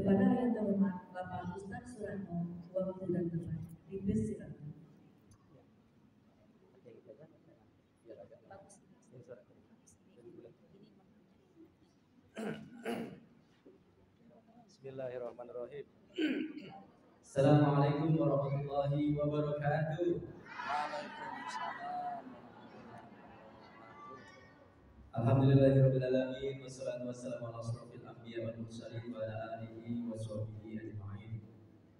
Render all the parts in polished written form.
Kepada yang terhormat Bapak Ustadz Suratno, waktu dan tempat dipersilakan. Bismillahirrahmanirrahim. Assalamualaikum warahmatullahi wabarakatuh. Waalaikumsalam. Alhamdulillahirabbil alamin wassalatu wassalamu ala asrofil anbiya wal mursalin wa ala alihi wa sahbihi ajma'in.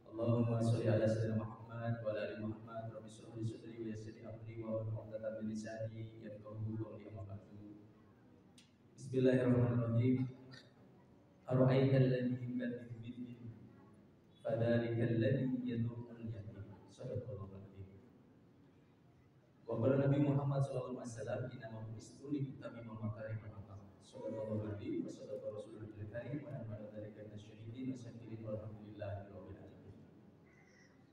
Allahumma sholli ala sayyidina Muhammad wa ala ali Muhammad. Rabbi shrah li sadri wa yassir li amri wa hlul 'uqdatam min lisani yafqahu qawli. Amma ba'du. Bismillahirrahmanirrahim. Ara'aital ladzi yukadzibu bid-din fadzalikal ladzi yad'ul yatim. Shadaqallahu al-'azim. Wa qala Nabi Muhammad sallallahu alaihi wasallam, inna ma bu'istu li utammima makarimal akhlaq. Shadaqallahu al-'azim wa sadaqa rasulul karim wa nahnu dzalika minasyahidin wa syakirin walhamdulillahi rabbil alamin.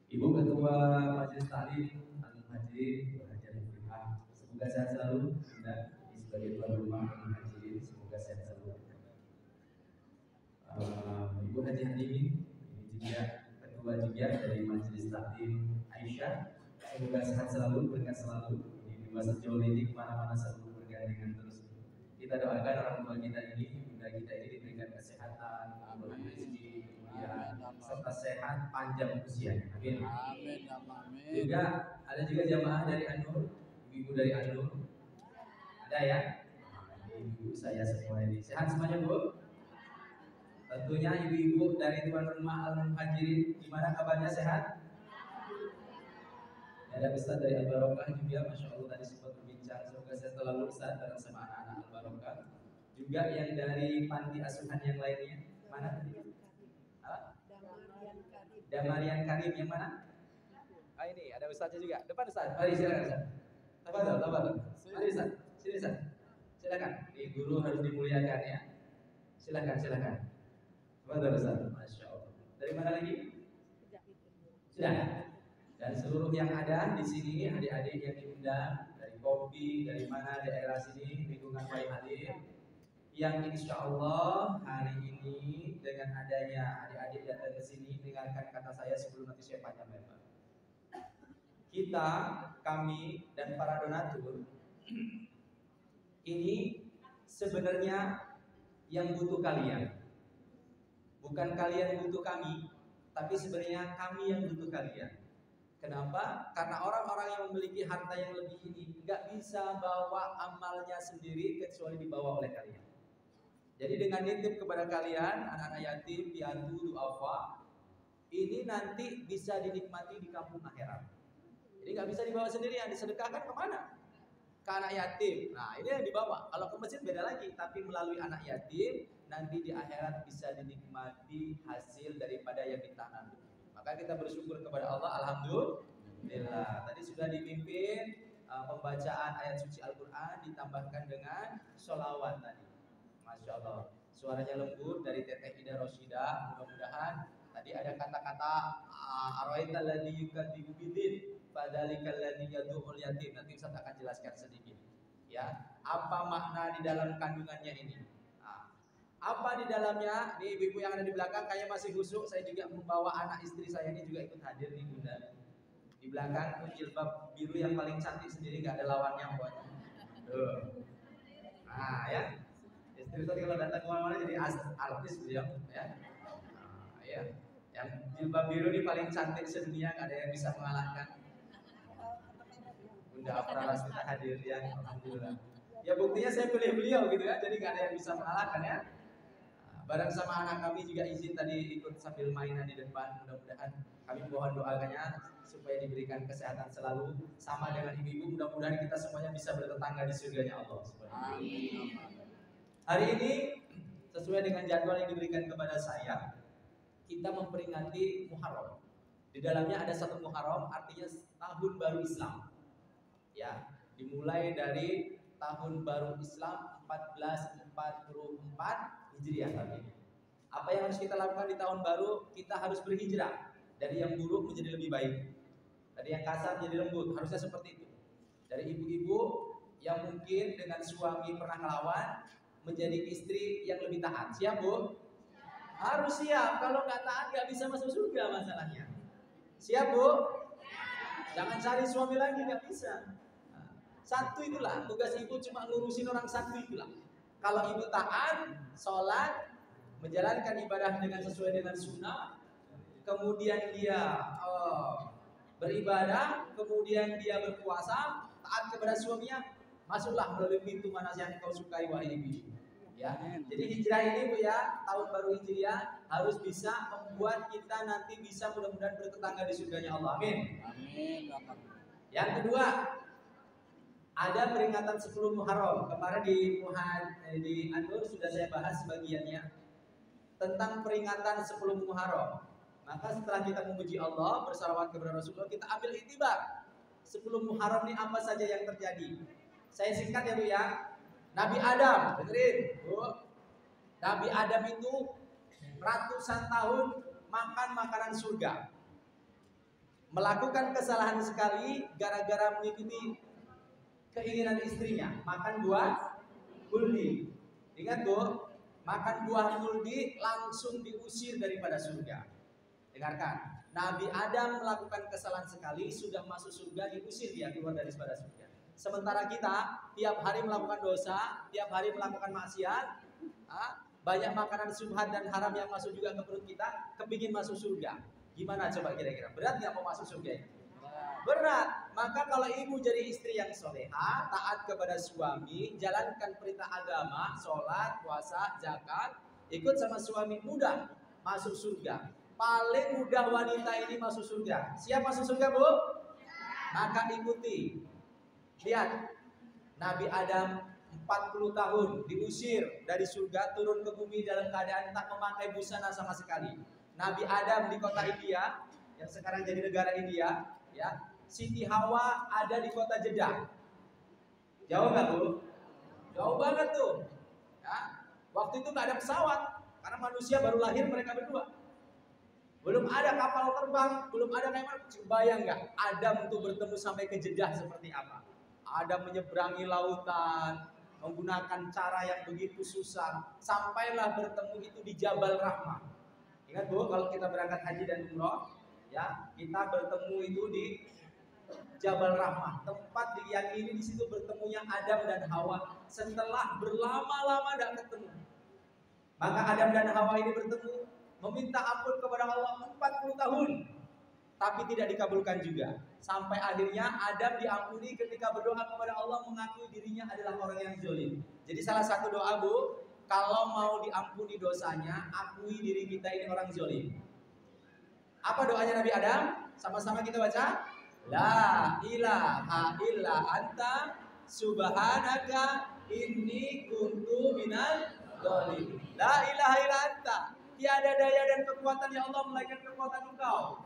Ibu Ketua Majelis Taklim Al-Muhajirin wal Hajirin Fiqh, semoga sehat selalu. Dan sebagai tuan rumah Al-Muhajirin, semoga sehat selalu. Ibu Haji Hanimin, ini juga ketua juga dari Majelis Taklim Aisyah, semoga sehat selalu, berkah selalu. Ini dua sejauh ini kemana-mana selalu bergandengan terus. Kita doakan orang tua kita ini, bunda kita ini diberikan kesehatan, kemudahan rezeki, kemuliaan, serta sehat panjang usianya. Amin. Amin. Juga ada juga jamaah dari An-Nur, ibu dari An-Nur. Ada ya? Ibu saya semua ini sehat semuanya, Bu? Tentunya ibu-ibu dari tuan rumah Al-Muhajirin, gimana kabarnya, sehat? Ada Ustaz dari Al-Barokah juga, Masya Allah tadi sempat berbincang, semoga saya selalu Ustaz bareng sama anak-anak Al-Barokah. Juga yang dari panti asuhan yang lainnya, mana tadi? Damarian Karim, yang mana? Ini ada Ustaznya juga. Depan Ustaz. Mari silakan Ustaz. Tafadhol. Mari Ustaz. Sini Ustaz. Silakan. Di guru harus dimuliakan ya. Silakan. Tafadhol Ustaz. Masya Allah. Dari mana lagi? Sudah. Dan seluruh yang ada di sini, adik-adik yang diundang dari Kopi, dari mana daerah sini, lingkungan Bayi Halim, yang insya Allah hari ini dengan adanya adik-adik datang ke sini, dengarkan kata saya sebelum nanti saya panjang lebar. Kita, kami, dan para donatur ini sebenarnya yang butuh kalian. Bukan kalian butuh kami, tapi sebenarnya kami yang butuh kalian. Kenapa? Karena orang-orang yang memiliki harta yang lebih ini nggak bisa bawa amalnya sendiri kecuali dibawa oleh kalian. Jadi dengan nitip kepada kalian, anak-anak yatim, piatu, duafa, ini nanti bisa dinikmati di kampung akhirat. Jadi nggak bisa dibawa sendirian, disedekahkan kemana? Ke anak yatim. Nah ini yang dibawa. Kalau ke masjid beda lagi, tapi melalui anak yatim nanti di akhirat bisa dinikmati hasil daripada yang ditanam. Maka kita bersyukur kepada Allah, alhamdulillah. Tadi sudah dipimpin pembacaan ayat suci Al-Quran ditambahkan dengan sholawat tadi. Masya Allah, suaranya lembut dari Teteh Ida Rosyida. Mudah-mudahan tadi ada kata-kata arwaital ladzi yukadzibu bid-din fadzalikal ladzi yad'ul yatim. Nanti Ustaz akan jelaskan sedikit. Ya, apa makna di dalam kandungannya ini? Apa di dalamnya? Nih ibu-ibu yang ada di belakang kayaknya masih husuk. Saya juga membawa anak istri saya ini juga ikut hadir nih Bunda. Di belakang tuh jilbab biru yang paling cantik sendiri, nggak ada lawannya pokoknya. Tuh. Nah ya, istri saya kalau datang kemana-mana jadi artis beliau ya. Nah, ya. Yang jilbab biru ini paling cantik sedunia, nggak ada yang bisa mengalahkan. Bunda Afra kita hadir ya, alhamdulillah. Ya buktinya saya pilih beliau gitu ya, jadi nggak ada yang bisa mengalahkan ya. Bareng sama anak kami juga izin tadi ikut sambil mainan di depan. Mudah-mudahan kami mohon doanya supaya diberikan kesehatan selalu sama dengan ibu-ibu. Mudah-mudahan kita semuanya bisa bertetangga di surganya Allah. Amin. Hari ini sesuai dengan jadwal yang diberikan kepada saya, kita memperingati Muharram. Di dalamnya ada satu Muharram, artinya tahun baru Islam. Ya, dimulai dari tahun baru Islam 1444 Hijriah tadi. Apa yang harus kita lakukan di tahun baru? Kita harus berhijrah dari yang buruk menjadi lebih baik, dari yang kasar menjadi lembut. Harusnya seperti itu. Dari ibu-ibu yang mungkin dengan suami pernah ngelawan menjadi istri yang lebih taat. Siap Bu? Harus siap. Kalau nggak taat nggak bisa masuk surga masalahnya. Siap Bu? Jangan cari suami lagi, nggak bisa. Satu itulah tugas ibu, cuma ngurusin orang satu itulah. Kalau ibu taat, sholat, menjalankan ibadah dengan sesuai dengan sunnah, kemudian dia beribadah, kemudian dia berpuasa, taat kepada suaminya, masuklah melalui pintu mana yang kau sukai wahai ibu. Ya, jadi hijrah ini Bu ya, tahun baru Hijriah harus bisa membuat kita nanti bisa mudah-mudahan bertetangga di surganya Allah. Amin. Amin. Yang kedua, ada peringatan 10 Muharram. Kemarin di Anur sudah saya bahas sebagiannya tentang peringatan 10 Muharram. Maka setelah kita memuji Allah, bersalawat kepada Rasulullah, kita ambil iktibar 10 Muharram ini apa saja yang terjadi. Saya singkat ya Bu ya. Nabi Adam, dengerin Bu. Nabi Adam itu ratusan tahun makan makanan surga. Melakukan kesalahan sekali gara-gara mengikuti keinginan istrinya, makan buah kuldi. Ingat tuh, makan buah kuldi langsung diusir daripada surga. Dengarkan, Nabi Adam melakukan kesalahan sekali, sudah masuk surga, diusir dia keluar daripada surga. Sementara kita tiap hari melakukan dosa, tiap hari melakukan maksiat, banyak makanan syubhat dan haram yang masuk juga ke perut kita, kepingin masuk surga. Gimana coba kira-kira? Berat nggak mau masuk surga ini? Berat. Maka kalau ibu jadi istri yang soleha, taat kepada suami, jalankan perintah agama, sholat, puasa, zakat, ikut sama suami, mudah masuk surga. Paling mudah wanita ini masuk surga. Siap masuk surga Bu? Maka ikuti. Lihat, Nabi Adam 40 tahun diusir dari surga, turun ke bumi dalam keadaan tak memakai busana sama sekali. Nabi Adam di kota India, yang sekarang jadi negara India, ya. Siti Hawa ada di kota Jeddah. Jauh nggak Bu? Jauh banget tuh. Ya. Waktu itu nggak ada pesawat, karena manusia baru lahir mereka berdua. Belum ada kapal terbang, belum ada kayak bayang nggak Adam untuk bertemu sampai ke Jeddah seperti apa? Adam menyeberangi lautan, menggunakan cara yang begitu susah, sampailah bertemu itu di Jabal Rahmah. Ingat Bu, kalau kita berangkat haji dan umroh, ya kita bertemu itu di Jabal Rahmah, tempat diyakini di situ bertemunya Adam dan Hawa setelah berlama-lama tidak ketemu. Maka Adam dan Hawa ini bertemu, meminta ampun kepada Allah 40 tahun, tapi tidak dikabulkan juga. Sampai akhirnya Adam diampuni ketika berdoa kepada Allah, mengakui dirinya adalah orang yang zalim. Jadi salah satu doa Bu, kalau mau diampuni dosanya, akui diri kita ini orang zalim. Apa doanya Nabi Adam? Sama-sama kita baca. La ilaha illa anta subhanaka inni kuntu minal zalim. La ilaha illa anta, tiada daya dan kekuatan ya Allah melainkan kekuatan Engkau.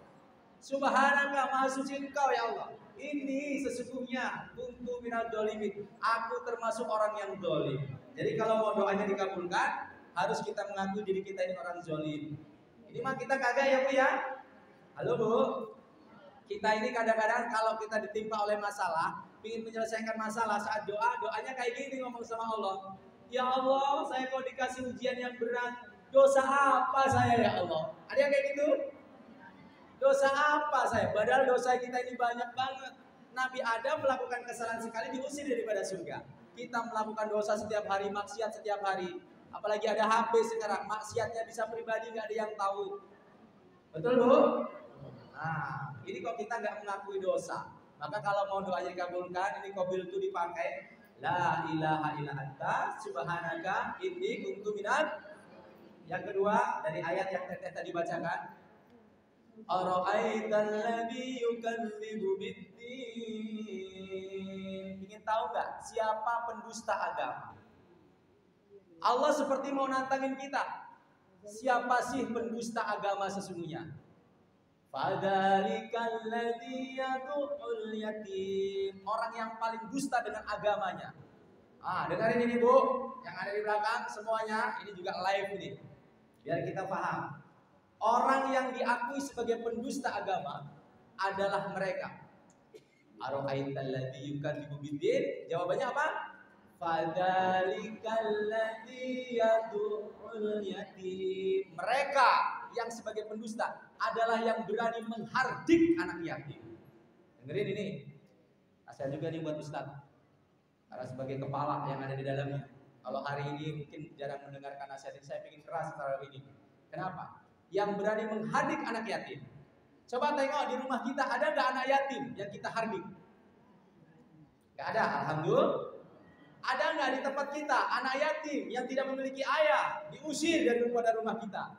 Subhanaka, maha suci Engkau ya Allah. Ini sesungguhnya kuntu minal zalimin, aku termasuk orang yang zalim. Jadi kalau mau doanya dikabulkan, harus kita mengakui diri kita ini orang zalim. Ini mah kita kagak ya Bu ya? Halo Bu. Kita ini kadang-kadang kalau kita ditimpa oleh masalah, ingin menyelesaikan masalah, saat doanya kayak gini ngomong sama Allah. Ya Allah, saya kalau dikasih ujian yang berat, dosa apa saya ya Allah? Ada yang kayak gitu? Dosa apa saya? Padahal dosa kita ini banyak banget. Nabi Adam melakukan kesalahan sekali, diusir daripada surga. Kita melakukan dosa setiap hari, maksiat setiap hari. Apalagi ada HP sekarang, maksiatnya bisa pribadi, nggak ada yang tahu. Betul Bu? Nah, ini kok kita nggak mengakui dosa. Maka kalau mau doanya dikabulkan, ini qabil itu dipakai. La ilaha illa anta subhanaka inni kuntu minal. Yang kedua dari ayat yang Teteh tadi bacakan. Ara'aital ladzi yukadzibu biddin. Ingin tahu nggak siapa pendusta agama? Allah seperti mau nantangin kita. Siapa sih pendusta agama sesungguhnya? Fadzalikal ladzi yad'ul yatim. Orang yang paling dusta dengan agamanya. Dengarin ini Bu, yang ada di belakang semuanya, ini juga live ini. Biar kita paham. Orang yang diakui sebagai pendusta agama adalah mereka. Ara'aital ladzi yukadzibu biddin. Jawabannya apa? Fadzalikal ladzi yad'ul yatim. Mereka yang sebagai pendusta adalah yang berani menghardik anak yatim. Dengerin ini. Saya juga nih buat Ustaz. Karena sebagai kepala yang ada di dalamnya. Kalau hari ini mungkin jarang mendengarkan nasihat ini, saya ingin keras secara ini. Kenapa? Yang berani menghardik anak yatim. Coba tengok di rumah kita ada nggak anak yatim yang kita hardik? Nggak ada, alhamdulillah. Ada nggak di tempat kita anak yatim yang tidak memiliki ayah diusir dari rumah kita,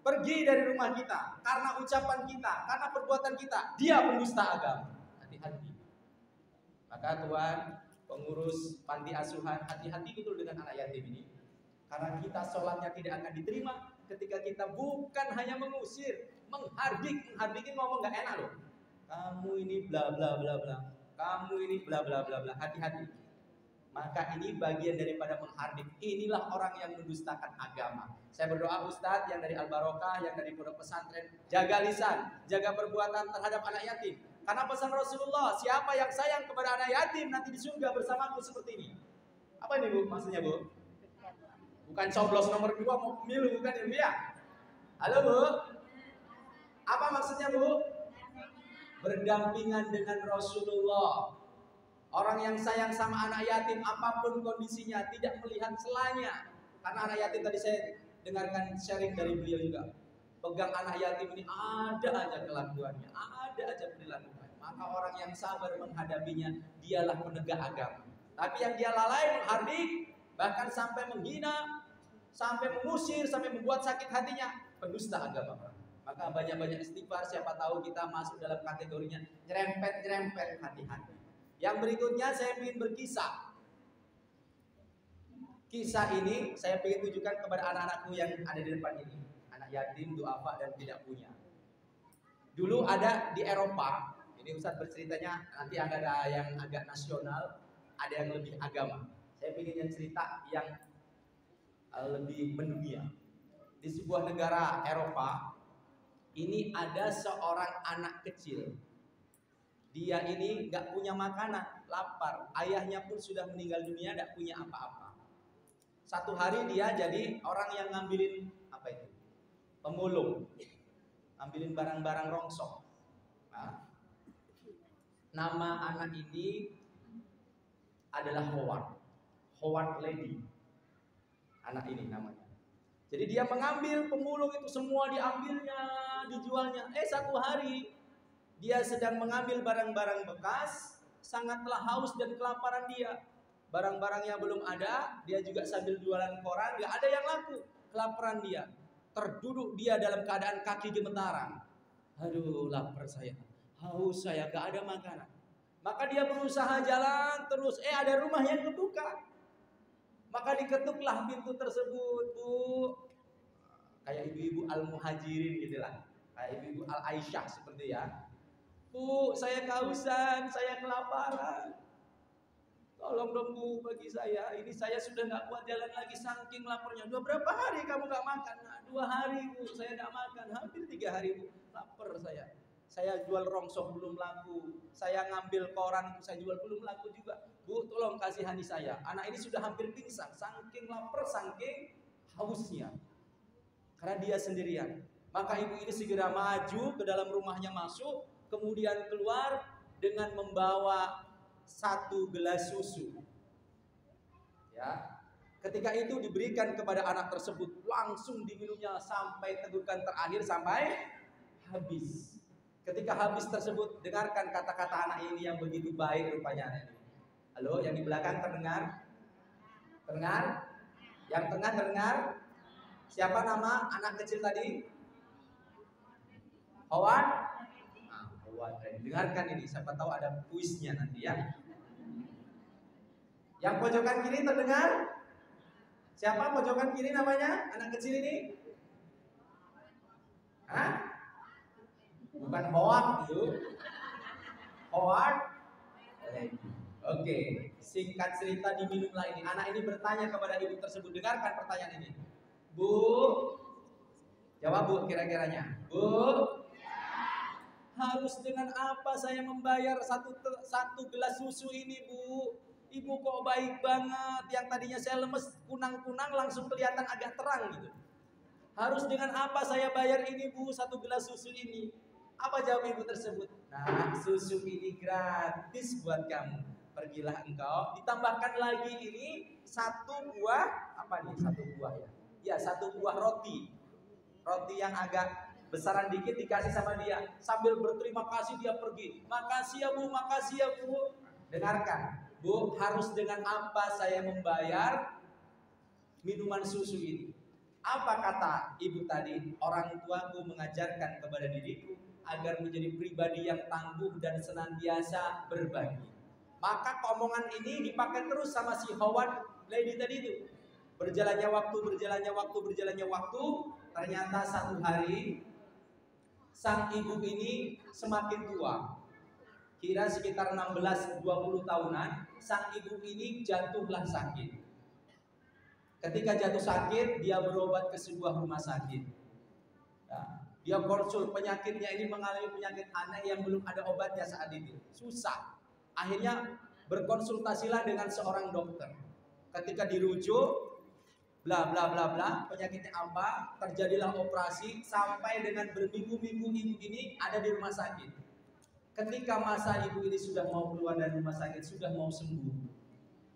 pergi dari rumah kita karena ucapan kita, karena perbuatan kita, dia pendusta agama. Hati-hati. Maka Tuhan, pengurus panti asuhan, hati-hati betul dengan anak yatim ini. Karena kita sholatnya tidak akan diterima ketika kita bukan hanya mengusir, menghardik ini ngomong nggak enak loh. Kamu ini bla bla bla bla, kamu ini bla bla bla bla. Hati-hati. Maka ini bagian daripada menghardik. Inilah orang yang mendustakan agama. Saya berdoa Ustadz yang dari Al-Barokah, yang dari pondok pesantren, jaga lisan, jaga perbuatan terhadap anak yatim. Karena pesan Rasulullah, siapa yang sayang kepada anak yatim nanti di surga bersamaku seperti ini. Apa ini Bu? Maksudnya Bu? Bukan coblos nomor 2 mau pemilu, bukan Ibu ya? Halo Bu? Apa maksudnya Bu? Berdampingan dengan Rasulullah. Orang yang sayang sama anak yatim apapun kondisinya, tidak melihat celahnya. Karena anak yatim tadi saya dengarkan sharing dari beliau juga. Pegang anak yatim ini ada aja kelakuannya, ada aja perilakunya. Maka orang yang sabar menghadapinya, dialah penegak agama. Tapi yang dia lalai menghardik, bahkan sampai menghina, sampai mengusir, sampai membuat sakit hatinya, pendusta agama. Maka banyak-banyak istighfar, siapa tahu kita masuk dalam kategorinya nyerempet-nyerempet, hati-hati. Yang berikutnya saya ingin berkisah. Kisah ini saya ingin tunjukkan kepada anak-anakku yang ada di depan ini. Anak yatim, duafa dan tidak punya. Dulu ada di Eropa, ini Ustaz berceritanya, nanti ada yang agak nasional, ada yang lebih agama. Saya ingin cerita yang lebih mendunia. Di sebuah negara Eropa, ini ada seorang anak kecil. Dia ini gak punya makanan, lapar. Ayahnya pun sudah meninggal dunia, gak punya apa-apa. Satu hari dia jadi orang yang ngambilin apa itu? Pemulung. Ngambilin barang-barang rongsok. Nah, nama anak ini adalah Howard Lady. Anak ini namanya. Jadi dia mengambil pemulung itu semua diambilnya, dijualnya. Satu hari dia sedang mengambil barang-barang bekas, sangatlah haus dan kelaparan dia. Barang-barangnya belum ada, dia juga sambil jualan koran, gak ada yang laku. Kelaparan dia, terduduk dia dalam keadaan kaki gemetaran. Aduh, lapar saya, haus saya, gak ada makanan. Maka dia berusaha jalan terus, ada rumah yang kebuka. Maka diketuklah pintu tersebut, Bu. Kayak ibu-ibu Al-Muhajirin gitu lah. Kayak ibu-ibu Al-Aisyah seperti ya. Bu, saya kehausan, saya kelaparan. Tolong dong Bu bagi saya. Ini saya sudah gak kuat jalan lagi saking laparnya. Berapa hari kamu gak makan? Nah, 2 hari Bu, saya gak makan. Hampir 3 hari Bu, lapar saya. Saya jual rongsok belum laku. Saya ngambil koran saya jual belum laku juga. Bu, tolong kasihani saya. Anak ini sudah hampir pingsan, saking lapar, saking hausnya. Karena dia sendirian. Maka ibu ini segera maju ke dalam rumahnya masuk. Kemudian keluar dengan membawa 1 gelas susu. Ya, ketika itu diberikan kepada anak tersebut, langsung diminumnya sampai tegukan terakhir sampai habis. Ketika habis tersebut, dengarkan kata-kata anak ini yang begitu baik rupanya. Halo, yang di belakang terdengar? Terdengar? Yang tengah terdengar? Siapa nama anak kecil tadi? Howard? Dengarkan ini, siapa tahu ada kuisnya nanti ya. Yang pojokan kiri terdengar? Siapa pojokan kiri namanya? Anak kecil ini? Hah? Bukan Howard itu. Howard? Oke, singkat cerita diminumlah ini. Anak ini bertanya kepada ibu tersebut, dengarkan pertanyaan ini. Bu, jawab Bu kira-kiranya. Bu, harus dengan apa saya membayar satu gelas susu ini Bu? Ibu kok baik banget, yang tadinya saya lemes kunang-kunang langsung kelihatan agak terang gitu. Harus dengan apa saya bayar ini Bu, 1 gelas susu ini? Apa jawab ibu tersebut? Nah, susu ini gratis buat kamu. Pergilah engkau, ditambahkan lagi ini 1 buah, apa nih 1 buah ya? Ya 1 buah roti. Roti yang agak besaran dikit dikasih sama dia. Sambil berterima kasih dia pergi. Makasih ya Bu, makasih ya Bu. Dengarkan, Bu, harus dengan apa saya membayar minuman susu ini? Apa kata ibu tadi? Orang tuaku mengajarkan kepada diriku agar menjadi pribadi yang tangguh dan senantiasa berbagi. Maka omongan ini dipakai terus sama si Howard lady tadi itu. Berjalannya waktu, ternyata satu hari sang ibu ini semakin tua. Kira sekitar 16-20 tahunan, sang ibu ini jatuhlah sakit. Ketika jatuh sakit, dia berobat ke sebuah rumah sakit. Nah, dia konsul, penyakitnya ini mengalami penyakit aneh yang belum ada obatnya saat itu. Susah. Akhirnya berkonsultasilah dengan seorang dokter. Ketika dirujuk, bla bla bla bla, penyakitnya apa? Terjadilah operasi sampai dengan berminggu-minggu ibu ini ada di rumah sakit. Ketika masa ibu ini sudah mau keluar dari rumah sakit, sudah mau sembuh,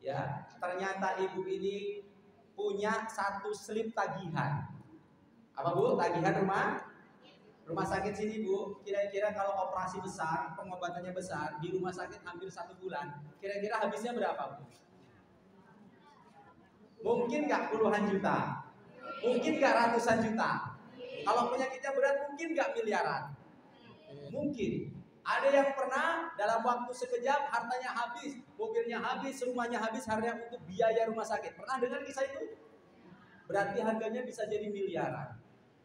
ya ternyata ibu ini punya 1 slip tagihan. Apa Bu? Tagihan rumah sakit sini Bu. Kira-kira kalau operasi besar, pengobatannya besar, di rumah sakit hampir 1 bulan. Kira-kira habisnya berapa Bu? Mungkin nggak puluhan juta, mungkin nggak ratusan juta. Kalau penyakitnya berat mungkin nggak miliaran. Mungkin. Ada yang pernah dalam waktu sekejap hartanya habis, mobilnya habis, rumahnya habis, hanya untuk biaya rumah sakit. Pernah dengar kisah itu? Berarti harganya bisa jadi miliaran.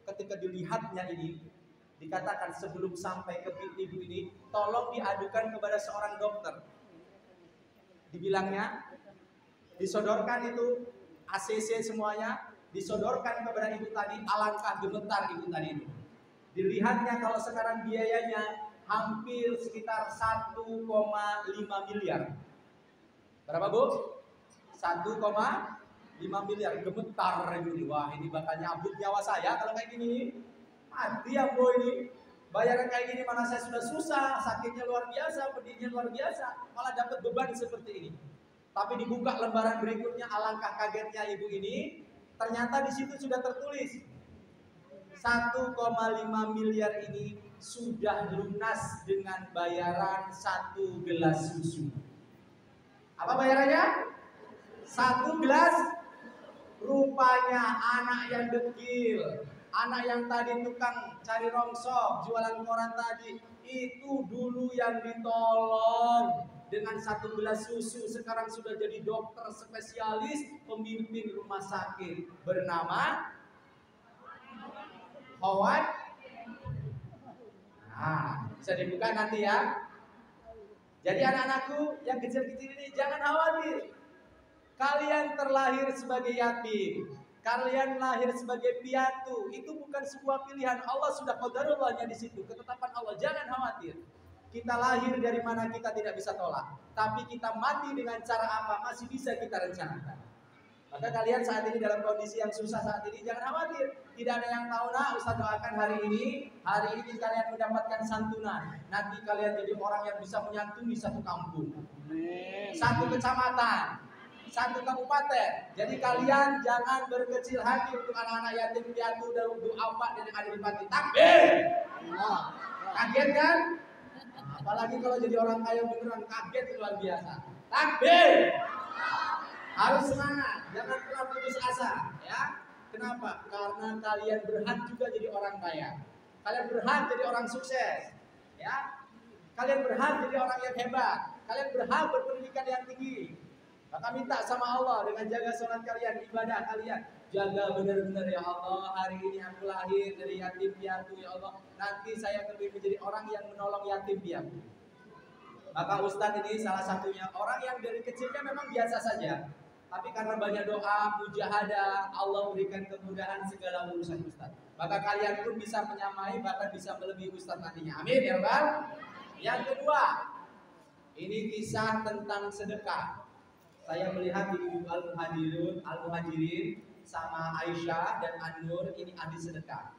Ketika dilihatnya ini, dikatakan sebelum sampai ke ibu ini, tolong diadukan kepada seorang dokter. Dibilangnya, disodorkan itu ACC semuanya, disodorkan kepada ibu tadi, alangkah gemetar ibu tadi itu. Dilihatnya kalau sekarang biayanya hampir sekitar 1,5 miliar. Berapa Bu? 1,5 miliar. Gemetar ini. Wah, ini bakal nyabut nyawa saya kalau kayak gini. Mati ya Bu ini. Bayaran kayak gini mana saya sudah susah, sakitnya luar biasa, pedihnya luar biasa, malah dapat beban seperti ini. Tapi dibuka lembaran berikutnya, alangkah kagetnya ibu ini. Ternyata di situ sudah tertulis 1,5 miliar ini sudah lunas dengan bayaran 1 gelas susu. Apa bayarannya? 1 gelas. Rupanya anak yang dekil, anak yang tadi tukang cari rongsok, jualan koran tadi, itu dulu yang ditolong dengan 1 gelas susu. Sekarang sudah jadi dokter spesialis, pemimpin rumah sakit bernama Howard. Nah, bisa dibuka nanti ya. Jadi anak-anakku yang kecil-kecil ini jangan khawatir. Kalian terlahir sebagai yatim, kalian lahir sebagai piatu. Itu bukan sebuah pilihan. Allah sudah qadarullahnya di situ, ketetapan Allah. Jangan khawatir. Kita lahir dari mana kita tidak bisa tolak. Tapi kita mati dengan cara apa masih bisa kita rencanakan. Maka kalian saat ini dalam kondisi yang susah saat ini jangan khawatir. Tidak ada yang tahu. Nah, Ustaz doakan hari ini kalian mendapatkan santunan. Nanti kalian jadi orang yang bisa menyantuni 1 kampung, 1 kecamatan, 1 kabupaten. Jadi kalian jangan berkecil hati untuk anak-anak yatim piatu dan untuk apa yang ada di panti. Takbir. Kaget kan? Apalagi kalau jadi orang kaya beneran, kaget luar biasa. Takbir. Harus semangat, jangan pernah putus asa, ya. Kenapa? Karena kalian berhak juga jadi orang kaya. Kalian berhak jadi orang sukses, ya. Kalian berhak jadi orang yang hebat. Kalian berhak berpendidikan yang tinggi. Maka minta sama Allah dengan jaga sholat kalian, ibadah kalian. Jaga benar-benar ya Allah. Hari ini aku lahir dari yatim piatu ya Allah. Nanti saya kepingin menjadi orang yang menolong yatim piatu. Maka Ustadz ini salah satunya orang yang dari kecilnya memang biasa saja. Tapi karena banyak doa, mujahadah, Allah berikan kemudahan segala urusan Ustaz. Maka kalian pun bisa menyamai, bahkan bisa melebihi Ustaz nantinya. Amin ya Rabbal. Yang kedua, ini kisah tentang sedekah. Saya melihat ibu Al-Muhajirin sama Aisyah dan An-Nur ini ahli sedekah.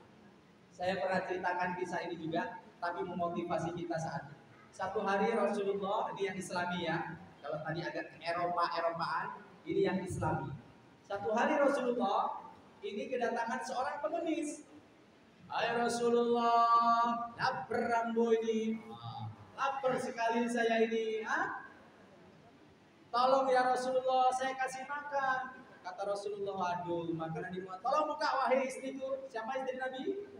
Saya pernah ceritakan kisah ini juga, tapi memotivasi kita saat ini. Satu hari Rasulullah, ini yang Islami ya. Kalau tadi agak Eropaan, ini yang Islami. Satu hari Rasulullah ini kedatangan seorang pengemis. Hai Rasulullah, lapar Rambo ini. Lapar sekali saya ini. Tolong ya Rasulullah, saya kasih makan. Kata Rasulullah, aduh makanan di rumah. Tolong buka wahai istriku. Siapa istri Nabi?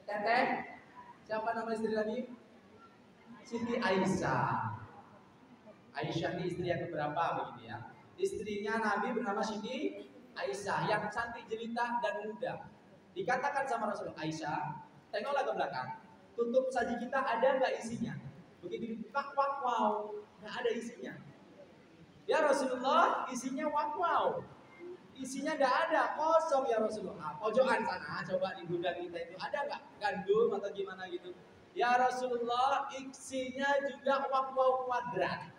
Teteh. Siapa nama istri Nabi? Siti Aisyah. Aisyah ini istri yang keberapa begitu ya? Istrinya Nabi bernama Siti Aisyah yang cantik jelita dan muda. Dikatakan sama Rasulullah, Aisyah, tengoklah ke belakang. Tutup saji kita ada nggak isinya? Begitu dibuka, wow, nggak ada isinya. Ya Rasulullah, isinya wow. Isinya nggak ada, kosong ya Rasulullah. Pojokan sana, coba di gudang kita itu ada nggak gandum atau gimana gitu? Ya Rasulullah, isinya juga wow kuadrat,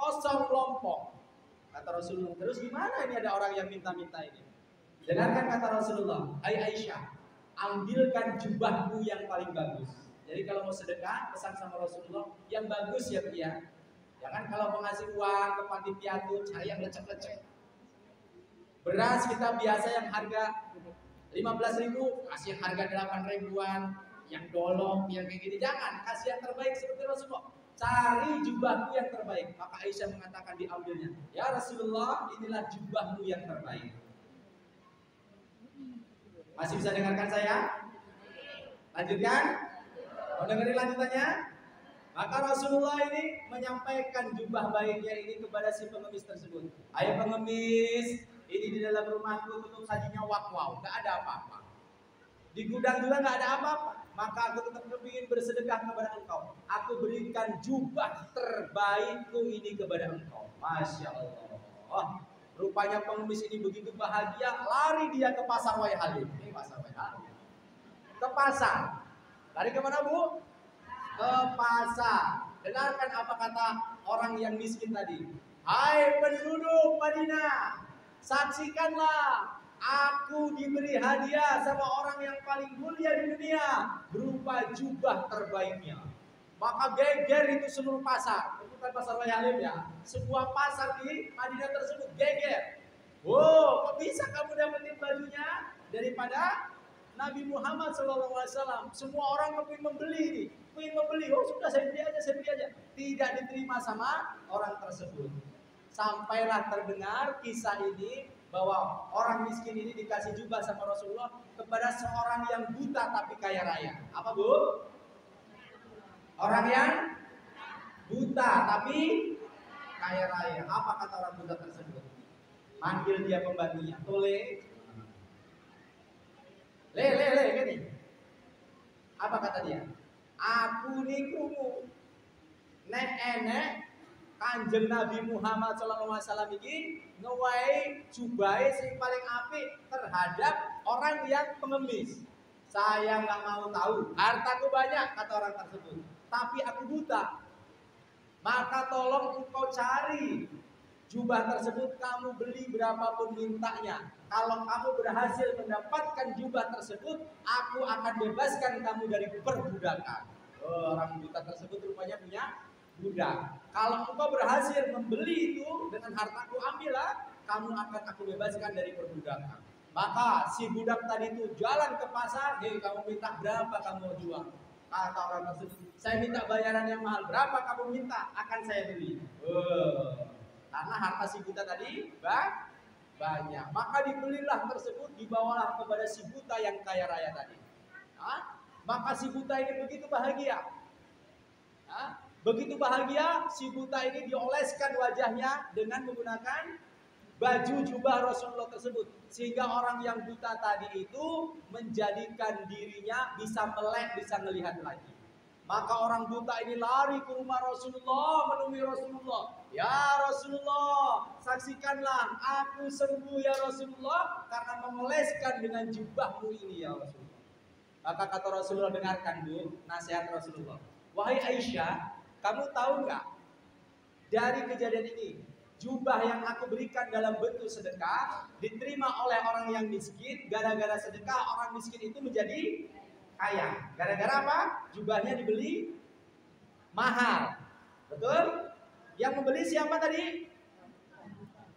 kosong lompong. Kata Rasulullah, terus gimana ini ada orang yang minta-minta ini? Dengarkan kata Rasulullah, hai Aisyah, ambilkan jubahmu yang paling bagus. Jadi kalau mau sedekah, pesan sama Rasulullah, yang bagus ya Pia. Jangan kalau mau ngasih uang ke panti piatu, cari yang lecek-lecek. Beras kita biasa yang harga 15.000, kasih yang harga 8 ribuan, yang dolong, yang kayak gini. Jangan, kasih yang terbaik seperti Rasulullah. Cari jubahmu yang terbaik. Maka Aisyah mengatakan diambilnya. Ya Rasulullah, inilah jubahmu yang terbaik. Masih bisa dengarkan saya? Lanjutkan? Mau dengerin lanjutannya? Maka Rasulullah ini menyampaikan jubah baiknya ini kepada si pengemis tersebut. Ayo pengemis, ini di dalam rumahku tutup sajinya wow, gak ada apa-apa. Di gudang juga gak ada apa-apa. Maka aku tetap ingin bersedekah kepada engkau. Aku berikan jubah terbaikku ini kepada engkau. Masya Allah. Rupanya pengemis ini begitu bahagia, lari dia ke pasar Waihalim. Ini pasar Waihalim. Ke pasar. Lari kemana Bu? Ke pasar. Dengarkan apa kata orang yang miskin tadi. Hai penduduk Madinah, saksikanlah, aku diberi hadiah sama orang yang paling mulia di dunia berupa jubah terbaiknya. Maka geger itu seluruh pasar. Bukan pasar Waihalim ya. Sebuah pasar di Madinah tersebut geger. Wow, kok bisa kamu dapetin bajunya daripada Nabi Muhammad SAW? Semua orang kepingin membeli nih. Kepingin membeli. Oh sudah saya beli aja. Tidak diterima sama orang tersebut. Sampailah terdengar kisah ini bahwa orang miskin ini dikasih jubah sama Rasulullah kepada seorang yang buta tapi kaya raya. Apa Bu? Orang yang buta tapi kaya raya. Apa kata orang buta tersebut? Manggil dia pembantunya. Tole. Le, gini. Apa kata dia? Aku nih krungu nek enek Kanjeng Nabi Muhammad SAW ini ngewahi jubahe sing paling apik terhadap orang yang pengemis. Saya nggak mau tahu. Hartaku banyak kata orang tersebut. Tapi aku buta. Maka tolong engkau cari jubah tersebut, kamu beli berapapun mintanya. Kalau kamu berhasil mendapatkan jubah tersebut, aku akan bebaskan kamu dari perbudakan. Oh, orang buta tersebut rupanya punya budak. Kalau engkau berhasil membeli itu dengan hartaku, ambillah, kamu akan aku bebaskan dari perbudakan. Maka si budak tadi itu jalan ke pasar, hei kamu minta berapa kamu jual? Kata orang tersebut, saya minta bayaran yang mahal. Berapa kamu minta? Akan saya beli. Karena harta si buta tadi banyak. Maka dibelilah tersebut, dibawalah kepada si buta yang kaya raya tadi. Maka si buta ini begitu bahagia. Begitu bahagia, si buta ini dioleskan wajahnya dengan menggunakan baju jubah Rasulullah tersebut. Sehingga orang yang buta tadi itu menjadikan dirinya bisa melek, bisa melihat lagi. Maka orang buta ini lari ke rumah Rasulullah, menemui Rasulullah. Ya Rasulullah, saksikanlah aku sembuh ya Rasulullah karena mengoleskan dengan jubahmu ini ya Rasulullah. Maka kata Rasulullah, dengarkan Bu, nasihat Rasulullah. Wahai Aisyah, kamu tahu nggak dari kejadian ini jubah yang aku berikan dalam bentuk sedekah diterima oleh orang yang miskin. Gara-gara sedekah orang miskin itu menjadi kaya. Gara-gara apa? Jubahnya dibeli mahal. Betul? Yang membeli siapa tadi?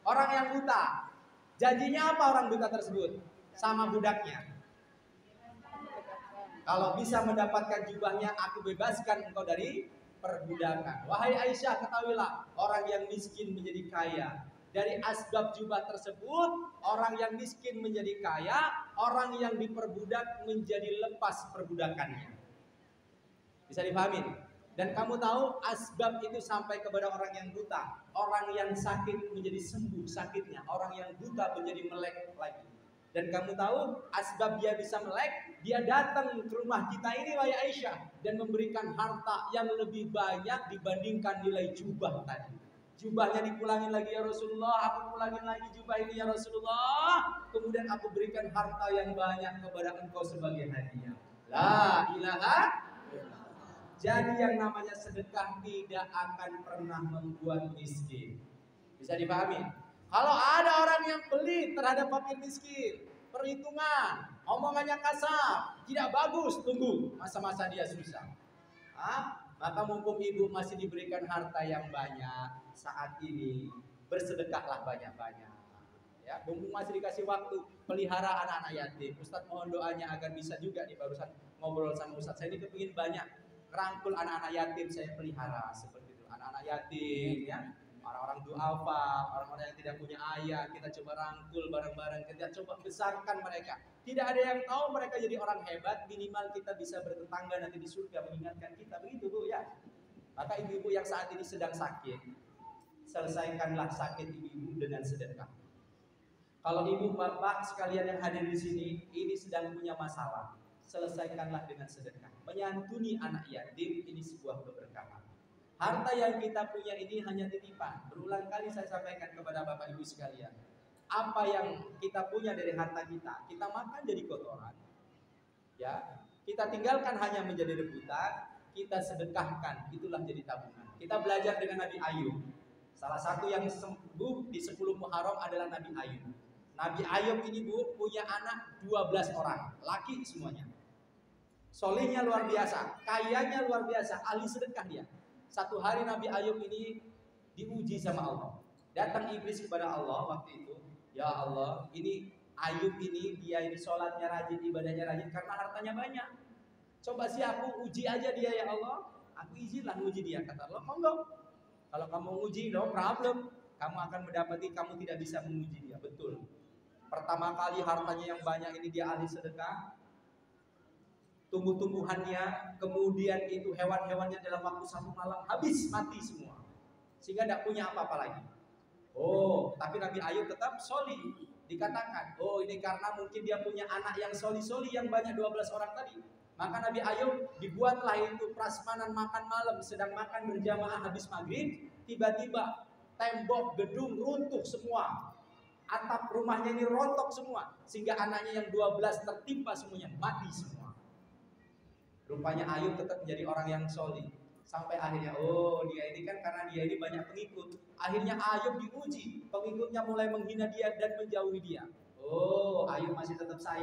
Orang yang buta. Janjinya apa orang buta tersebut? Sama budaknya. Kalau bisa mendapatkan jubahnya, aku bebaskan engkau dari perbudakan. Wahai Aisyah, ketahuilah, orang yang miskin menjadi kaya. Dari asbab jubah tersebut, orang yang miskin menjadi kaya, orang yang diperbudak menjadi lepas perbudakannya. Bisa dipahami? Dan kamu tahu asbab itu sampai kepada orang yang buta. Orang yang sakit menjadi sembuh sakitnya. Orang yang buta menjadi melek lagi. Dan kamu tahu asbab dia bisa melek, dia datang ke rumah kita ini wahai Aisyah dan memberikan harta yang lebih banyak dibandingkan nilai jubah tadi. Jubahnya dipulangin lagi ya Rasulullah, aku pulangin lagi jubah ini ya Rasulullah. Kemudian aku berikan harta yang banyak kepada engkau sebagai hadiah. La ilaha. Jadi yang namanya sedekah tidak akan pernah membuat miskin. Bisa dipahami? Kalau ada orang yang pelit terhadap fakir miskin, perhitungan, omongannya kasar, tidak bagus, tunggu masa-masa dia susah. Maka mumpung ibu masih diberikan harta yang banyak saat ini, bersedekahlah banyak-banyak. Ya, mumpung masih dikasih waktu, pelihara anak-anak yatim. Ustadz mohon doanya agar bisa juga nih, barusan ngobrol sama Ustadz. Saya ini kepingin banyak rangkul anak-anak yatim, saya pelihara seperti itu. Anak-anak yatim, ya. Orang-orang duafa, orang-orang yang tidak punya ayah, kita coba rangkul bareng-bareng, kita coba besarkan mereka. Tidak ada yang tahu mereka jadi orang hebat, minimal kita bisa bertetangga nanti di surga mengingatkan kita, begitu Bu ya. Maka ibu-ibu yang saat ini sedang sakit, selesaikanlah sakit ibu-ibu dengan sedekah. Kalau ibu bapak sekalian yang hadir di sini, ini sedang punya masalah, selesaikanlah dengan sedekah. Menyantuni anak yatim ini sebuah keberkahan. Harta yang kita punya ini hanya titipan. Berulang kali saya sampaikan kepada Bapak Ibu sekalian. Apa yang kita punya dari harta kita, kita makan jadi kotoran. Ya, kita tinggalkan hanya menjadi rebutan, kita sedekahkan, itulah jadi tabungan. Kita belajar dengan Nabi Ayub. Salah satu yang sembuh di 10 Muharram adalah Nabi Ayub. Nabi Ayub ini Bu punya anak 12 orang, laki semuanya. Solehnya luar biasa, kayanya luar biasa, ahli sedekah dia. Satu hari Nabi Ayub ini diuji sama Allah. Datang iblis kepada Allah waktu itu. Ya Allah, ini Ayub ini dia ini sholatnya rajin, ibadahnya rajin karena hartanya banyak. Coba sih aku uji aja dia ya Allah. Aku izinlah uji dia, kata Allah. Monggo. Kalau kamu uji, no problem. Kamu akan mendapati kamu tidak bisa menguji dia. Betul. Pertama kali hartanya yang banyak ini dia ahli sedekah. Tumbuh-tumbuhannya, kemudian itu hewan-hewannya dalam waktu 1 malam habis, mati semua. Sehingga tidak punya apa-apa lagi. Oh, tapi Nabi Ayub tetap soli. Dikatakan, oh ini karena mungkin dia punya anak yang soli-soli yang banyak 12 orang tadi. Maka Nabi Ayub dibuatlah itu prasmanan makan malam, sedang makan berjamaah habis maghrib, tiba-tiba tembok gedung runtuh semua. Atap rumahnya ini rontok semua. Sehingga anaknya yang 12 tertimpa semuanya, mati semua. Rupanya Ayub tetap menjadi orang yang solih. Sampai akhirnya, oh dia ini kan karena dia ini banyak pengikut. Akhirnya Ayub diuji. Pengikutnya mulai menghina dia dan menjauhi dia. Oh, Ayub masih tetap sayang.